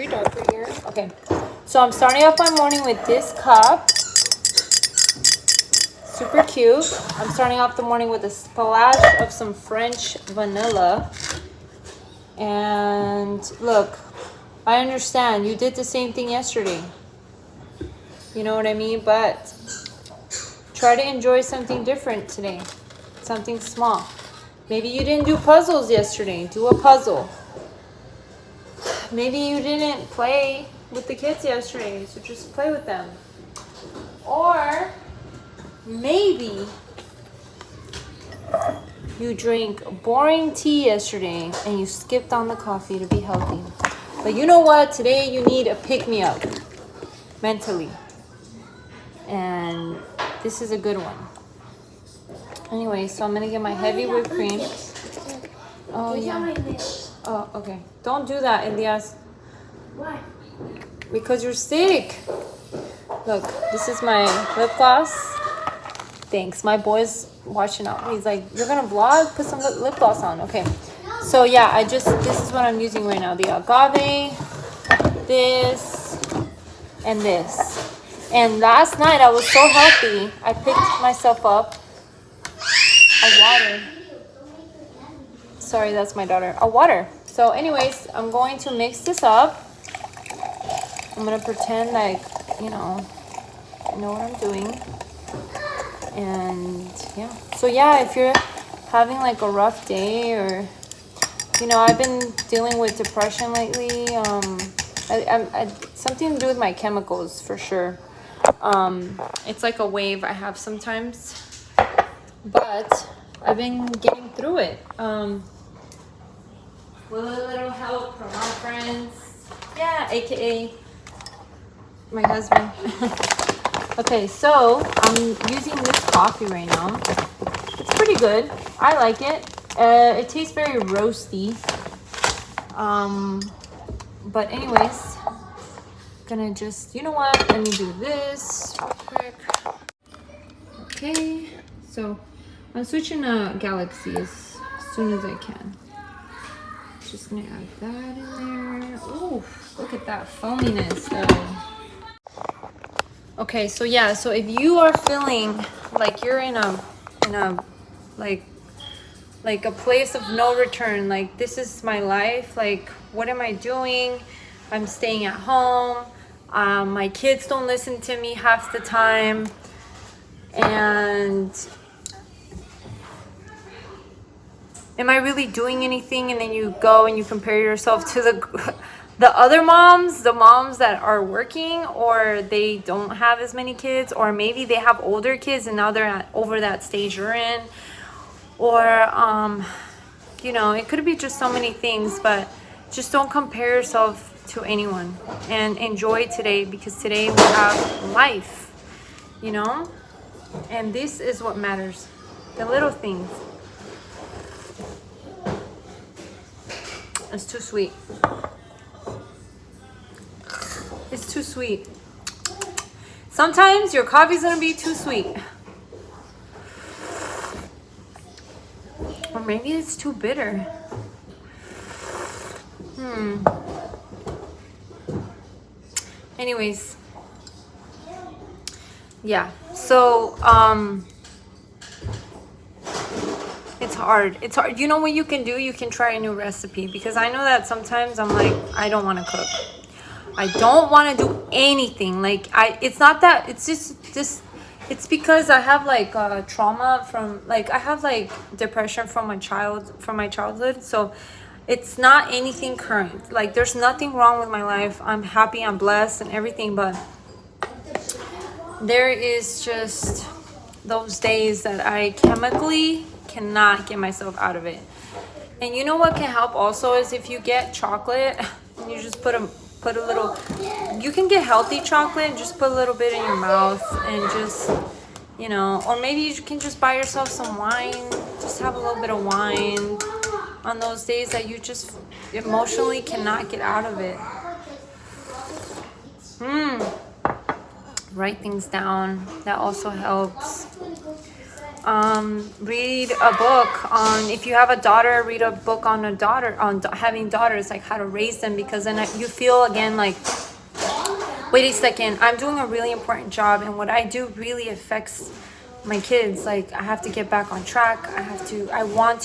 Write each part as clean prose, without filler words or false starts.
darker here. Okay. So I'm starting off my morning with this cup. Super cute. I'm starting off the morning with a splash of some French vanilla. And look, I understand you did the same thing yesterday. You know what I mean? But try to enjoy something different today. Something small. Maybe you didn't do puzzles yesterday. Do a puzzle. Maybe you didn't play with the kids yesterday, so just play with them. Or maybe you drank boring tea yesterday and you skipped on the coffee to be healthy. But you know what? Today you need a pick-me-up mentally. And this is a good one. Anyway, so I'm going to get my heavy whipped cream. Oh, yeah. Oh, okay. Don't do that, Elias. Why? Because you're sick. Look, this is my lip gloss. Thanks. My boy's watching out. He's like, you're going to vlog? Put some lip gloss on. Okay. So, yeah, this is what I'm using right now. The agave, this, and this. And last night I was so healthy. I picked myself up a water. Sorry, that's my daughter. A water. So anyways, I'm going to mix this up. I'm going to pretend like, you know, I know what I'm doing. And yeah. So yeah, if you're having like a rough day or, you know, I've been dealing with depression lately. Something to do with my chemicals for sure. It's like a wave I have sometimes. But I've been getting through it. With a little help from our friends. Yeah, aka my husband. Okay, so I'm using this coffee right now. It's pretty good. I like it. It tastes very roasty. But anyways, gonna just, you know what? Let me do this real quick. Okay, so I'm switching to Galaxy as soon as I can. Just gonna add that in there. Ooh, look at that foaminess though. Okay, so yeah, so if you are feeling like you're in a like a place of no return, like this is my life, like what am I doing? I'm staying at home. My kids don't listen to me half the time, and am I really doing anything? And then you go and you compare yourself to the other moms, the moms that are working, or they don't have as many kids, or maybe they have older kids and now they're over that stage you're in, or you know, it could be just so many things. But just don't compare yourself to anyone and enjoy today, because today we have life, you know, and this is what matters, the little things. It's too sweet. It's too sweet. Sometimes your coffee's gonna be too sweet. Or maybe it's too bitter. Anyways. Yeah. So, it's hard. It's hard. You know what you can do? You can try a new recipe, because I know that sometimes I'm like, I don't want to cook. I don't want to do anything. Like it's not that. It's just. It's because I have like trauma from, like, I have like depression from my childhood. So it's not anything current. Like there's nothing wrong with my life. I'm happy. I'm blessed and everything. But there is just those days that I chemically cannot get myself out of it. And you know what can help also is if you get chocolate and you just put a little, you can get healthy chocolate and just put a little bit in your mouth and just, you know, or maybe you can just buy yourself some wine, just have a little bit of wine on those days that you just emotionally cannot get out of it. Write things down. That also helps. read a book on, if you have a daughter, read a book on a daughter, on having daughters, like how to raise them, because then you feel again like, wait a second, I'm doing a really important job, and what I do really affects my kids. Like, I have to get back on track. I want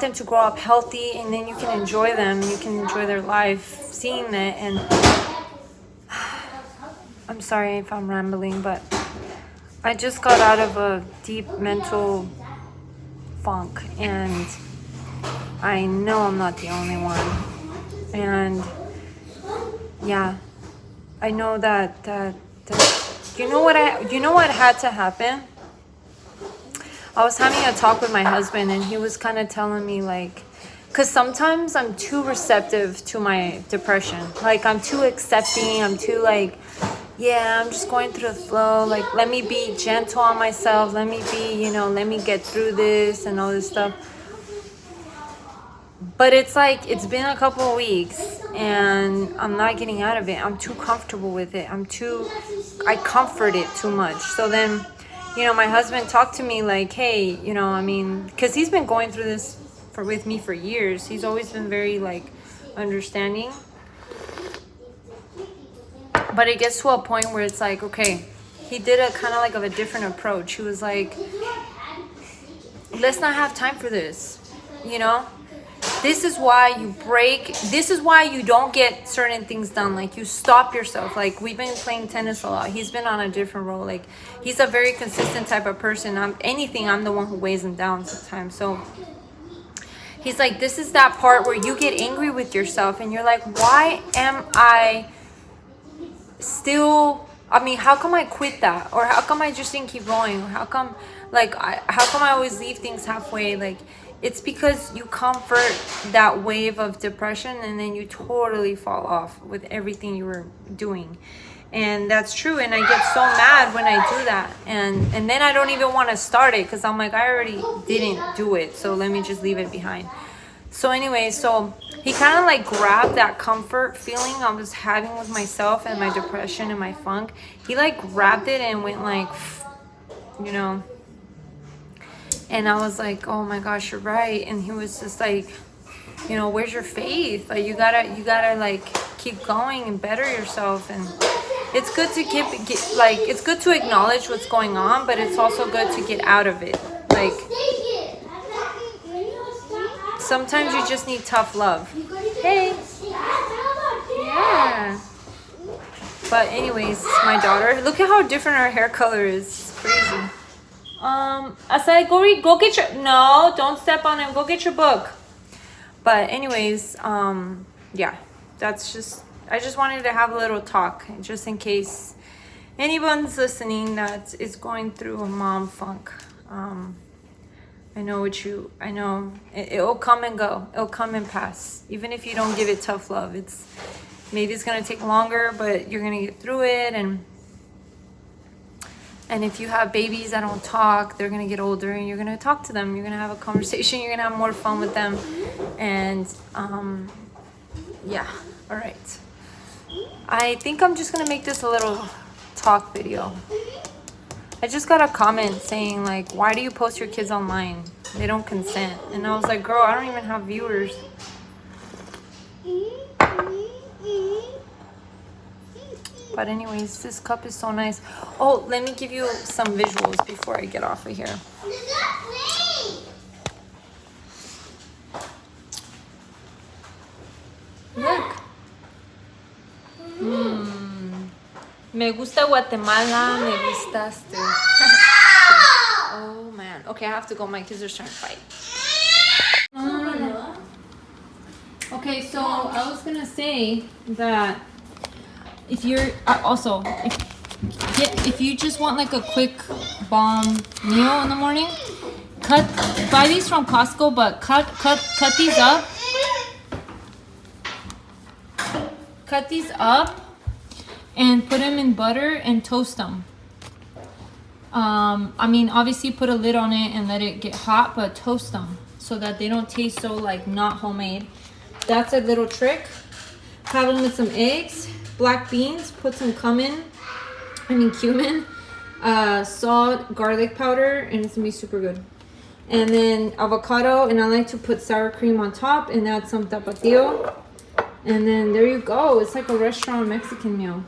them to grow up healthy, and then you can enjoy them, and you can enjoy their life seeing that. And I'm sorry if I'm rambling, but I just got out of a deep mental funk, and I know I'm not the only one. And yeah, I know that you know what had to happen? I was having a talk with my husband, and he was kind of telling me, like, because sometimes I'm too receptive to my depression. Like, I'm too accepting. I'm too like, yeah, I'm just going through the flow. Like, let me be gentle on myself. Let me be, let me get through this and all this stuff. But it's like, it's been a couple of weeks and I'm not getting out of it. I'm too comfortable with it. I comfort it too much. So then, my husband talked to me like, hey, because he's been going through this with me for years. He's always been very like understanding. But it gets to a point where it's like, okay, he did a kind of like of a different approach. He was like, let's not have time for this, This is why you break. This is why you don't get certain things done. Like, you stop yourself. Like, we've been playing tennis a lot. He's been on a different role. Like, he's a very consistent type of person. I'm the one who weighs him down sometimes. So he's like, this is that part where you get angry with yourself and you're like, why am I still, how come I quit that? Or how come I just didn't keep going? Or how come I always leave things halfway? Like, it's because you comfort that wave of depression and then you totally fall off with everything you were doing. And that's true. And I get so mad when I do that. And then I don't even want to start it because I'm like, I already didn't do it. So let me just leave it behind. So anyway, so he kind of like grabbed that comfort feeling I was having with myself and my depression and my funk. He like grabbed it and went like, And I was like, oh my gosh, you're right. And he was just like, where's your faith? Like, you gotta like keep going and better yourself. And it's good to it's good to acknowledge what's going on, but it's also good to get out of it. Like, sometimes you just need tough love. Hey. Yeah. But anyways, my daughter, look at how different her hair color is. It's crazy. I said, go get your, no, don't step on him. Go get your book. But anyways, yeah, I just wanted to have a little talk just in case anyone's listening that is going through a mom funk. I know it'll come and go. It'll come and pass. Even if you don't give it tough love, maybe it's going to take longer, but you're going to get through it. And if you have babies that don't talk, they're going to get older and you're going to talk to them. You're going to have a conversation. You're going to have more fun with them. And, yeah. All right. I think I'm just going to make this a little talk video. I just got a comment saying, like, why do you post your kids online? They don't consent. And I was like, girl, I don't even have viewers. But anyways, this cup is so nice. Oh, let me give you some visuals before I get off of here. Look. Me gusta Guatemala, me gustaste. Oh man. Okay, I have to go. My kids are trying to fight. No. Okay, so I was gonna say that if you're if you just want like a quick bomb meal in the morning, buy these from Costco, but cut these up. Cut these up and put them in butter and toast them. Obviously put a lid on it and let it get hot, but toast them so that they don't taste so like not homemade. That's a little trick. Have them with some eggs, black beans, put some cumin, salt, garlic powder, and it's gonna be super good. And then avocado, and I like to put sour cream on top and add some tapatio. And then there you go. It's like a restaurant Mexican meal.